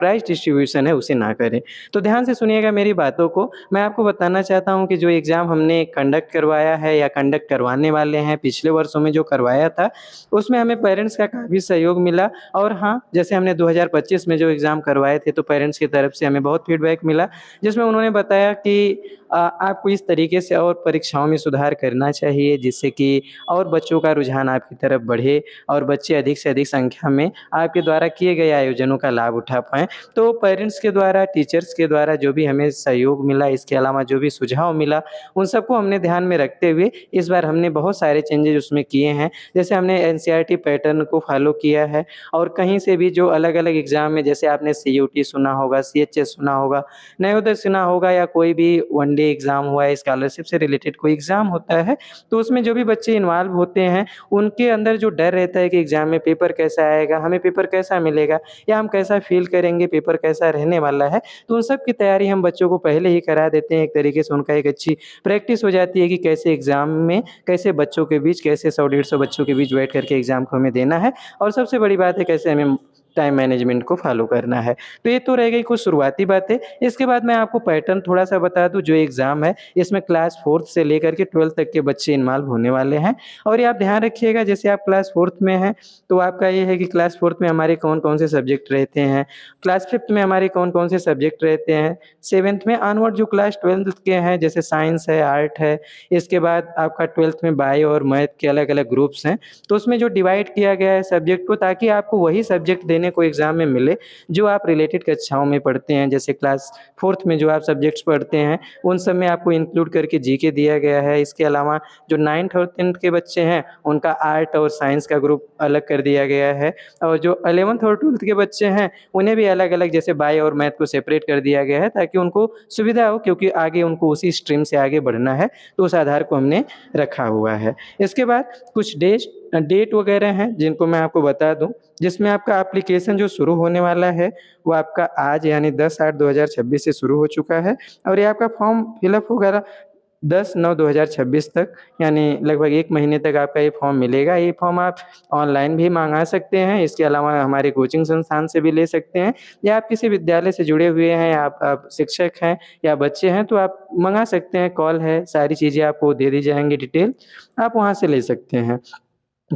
Price distribution है उसे ना करें। तो ध्यान से सुनिएगा मेरी बातों को। मैं आपको बताना चाहता हूँ कि जो एग्ज़ाम हमने कंडक्ट करवाया है या कंडक्ट करवाने वाले हैं, पिछले वर्षों में जो करवाया था, उसमें हमें पेरेंट्स का काफ़ी सहयोग मिला। और हाँ, जैसे हमने 2025 में जो एग्ज़ाम करवाए थे, तो पेरेंट्स की तरफ से हमें बहुत फीडबैक मिला, जिसमें उन्होंने बताया कि आपको इस तरीके से और परीक्षाओं में सुधार करना चाहिए, जिससे कि और बच्चों का रुझान आपकी तरफ बढ़े और बच्चे अधिक से अधिक संख्या में आपके द्वारा किए गए आयोजनों का लाभ उठा पाएँ। तो पेरेंट्स के द्वारा, टीचर्स के द्वारा जो भी हमें सहयोग मिला, इसके अलावा जो भी सुझाव मिला, उन सबको हमने ध्यान में रखते हुए इस बार हमने बहुत सारे चेंजेज़ उसमें किए हैं। जैसे हमने एनसीईआरटी पैटर्न को फ़ॉलो किया है और कहीं से भी जो अलग-अलग एग्ज़ाम में, जैसे आपने सीयूटी सुना होगा, सीएचएस सुना होगा, नवोदय सुना होगा, या कोई भी वन डे एग्ज़ाम हुआ है, स्कॉलरशिप से रिलेटेड कोई एग्ज़ाम होता है, तो उसमें जो भी बच्चे इन्वॉल्व होते हैं, उनके अंदर जो डर रहता है कि एग्ज़ाम में पेपर कैसा आएगा, हमें पेपर कैसा मिलेगा या हम कैसा फ़ील करेंगे, पेपर कैसा रहने वाला है, तो उन सब की तैयारी हम बच्चों को पहले ही करा देते हैं। एक तरीके से उनका एक अच्छी प्रैक्टिस हो जाती है कि कैसे एग्ज़ाम में, कैसे बच्चों के बीच, कैसे 100 150 बच्चों के बीच बैठ कर के एग्ज़ाम को हमें देना है, और सबसे बड़ी बात है कैसे हमें टाइम मैनेजमेंट को फ़ॉलो करना है। तो ये तो रह गई कुछ शुरुआती बातें। इसके बाद मैं आपको पैटर्न थोड़ा-सा बता दूँ। जो एग्ज़ाम है, इसमें क्लास 4th से लेकर के 12th तक के बच्चे इन्वॉल्व होने वाले हैं। और ये आप ध्यान रखिएगा, जैसे आप क्लास 4th में हैं, तो आपका ये है कि क्लास 4th में हमारे कौन-कौन से सब्जेक्ट रहते हैं, क्लास 5th में हमारे कौन-कौन से सब्जेक्ट रहते हैं, 7th में ऑनवर्ड जो क्लास 12th के हैं, जैसे साइंस है, आर्ट है, इसके बाद आपका 12th में बायो और मैथ के अलग-अलग ग्रुप्स हैं। तो उसमें जो डिवाइड किया गया है सब्जेक्ट को, ताकि आपको वही सब्जेक्ट देने को एग्ज़ाम में मिले जो आप रिलेटेड कक्षाओं में पढ़ते हैं। जैसे क्लास 4th में जो आप सब्जेक्ट्स पढ़ते हैं, उन सब में आपको इंक्लूड करके जीके दिया गया है। इसके अलावा जो 9th और 10th के बच्चे हैं, उनका आर्ट और साइंस का ग्रुप अलग कर दिया गया है। और जो 11th और 12th के बच्चे हैं, उन्हें भी अलग-अलग, जैसे बायो और मैथ को सेपरेट कर दिया गया है, ताकि उनको सुविधा हो, क्योंकि आगे उनको उसी स्ट्रीम से आगे बढ़ना है, तो उस आधार को हमने रखा हुआ है। इसके बाद कुछ डेट वगैरह हैं जिनको मैं आपको बता दूँ, जिसमें आपका एप्लीकेशन जो शुरू होने वाला है, वो आपका आज यानी 10/8/2026 से शुरू हो चुका है। और ये आपका फॉर्म फिलअप होगा 10/9/2026 तक, यानी लगभग 1 महीने तक आपका ये फॉर्म मिलेगा। ये फॉर्म आप ऑनलाइन भी मँगा सकते हैं, इसके अलावा हमारे कोचिंग संस्थान से भी ले सकते हैं, या आप किसी विद्यालय से जुड़े हुए हैं, या आप शिक्षक हैं या बच्चे हैं, तो आप मँगा सकते हैं। कॉल है, सारी चीज़ें आपको दे दी जाएँगी डिटेल, आप वहाँ से ले सकते हैं।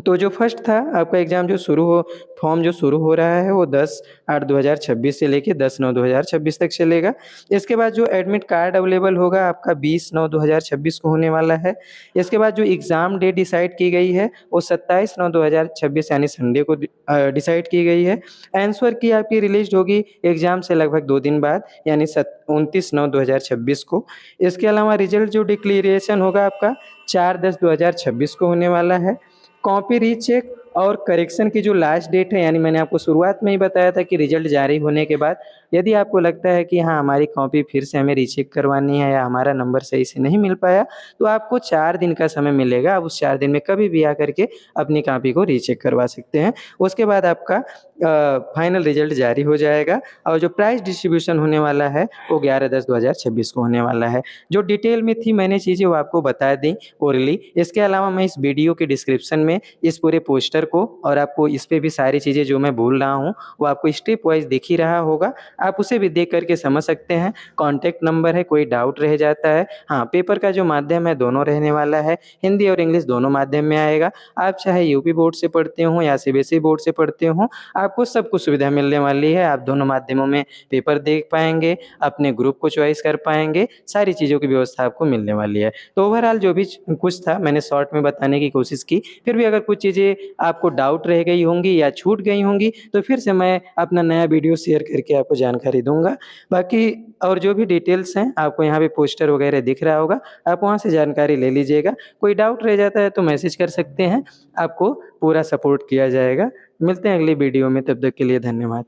तो जो फर्स्ट था आपका एग्ज़ाम, जो शुरू हो फॉर्म जो शुरू हो रहा है, वो 10/8/2026 से लेके 10/9/2026 तक चलेगा। इसके बाद जो एडमिट कार्ड अवेलेबल होगा आपका 20/9/2026 को होने वाला है। इसके बाद जो एग्ज़ाम डेट डिसाइड की गई है, वो 27/9/2026 यानी संडे को डिसाइड की गई है। आंसर की आपकी रिलीज़ होगी एग्ज़ाम से लगभग 2 दिन बाद, यानी 29/9/2026 को। इसके अलावा रिज़ल्ट जो डिक्लेरेशन होगा आपका 4/10/2026 को होने वाला है। कॉपी रीचेक और करेक्शन की जो लास्ट डेट है, यानी मैंने आपको शुरुआत में ही बताया था कि रिजल्ट जारी होने के बाद यदि आपको लगता है कि हाँ, हमारी कॉपी फिर से हमें रीचेक करवानी है, या हमारा नंबर सही से नहीं मिल पाया, तो आपको 4 दिन का समय मिलेगा। आप उस 4 दिन में कभी भी आकर के अपनी कॉपी को रीचेक करवा सकते हैं। उसके बाद आपका फाइनल रिजल्ट जारी हो जाएगा, और जो प्राइज़ डिस्ट्रीब्यूशन होने वाला है, वो 11/10/2026 को होने वाला है। जो डिटेल में थी मैंने चीज़ें, वो आपको बता दी ओरली। इसके अलावा मैं इस वीडियो के डिस्क्रिप्शन में इस पूरे पोस्टर को, और आपको इस पे भी सारी चीज़ें जो मैं बोल रहा हूँ, वो आपको स्टेप वाइज़ दिख ही रहा होगा। आप उसे भी देख कर के समझ सकते हैं। कॉन्टैक्ट नंबर है, कोई डाउट रह जाता है। हाँ, पेपर का जो माध्यम है, दोनों रहने वाला है, हिंदी और इंग्लिश दोनों माध्यम में आएगा। आप चाहे यूपी बोर्ड से पढ़ते हों या सीबीएसई बोर्ड से पढ़ते हों, आपको सब कुछ सुविधा मिलने वाली है। आप दोनों माध्यमों में पेपर देख पाएँगे, अपने ग्रुप को चॉइस कर पाएँगे, सारी चीज़ों की व्यवस्था आपको मिलने वाली है। तो ओवरऑल जो भी कुछ था, मैंने शॉर्ट में बताने की कोशिश की। फिर भी अगर कुछ चीज़ें आपको डाउट रह गई होंगी या छूट गई होंगी, तो फिर से मैं अपना नया वीडियो शेयर करके आपको जानकारी दूँगा। बाकी और जो भी डिटेल्स हैं, आपको यहाँ पे पोस्टर वगैरह दिख रहा होगा, आप वहाँ से जानकारी ले लीजिएगा। कोई डाउट रह जाता है तो मैसेज कर सकते हैं, आपको पूरा सपोर्ट किया जाएगा। मिलते हैं अगली वीडियो में, तब तक के लिए धन्यवाद।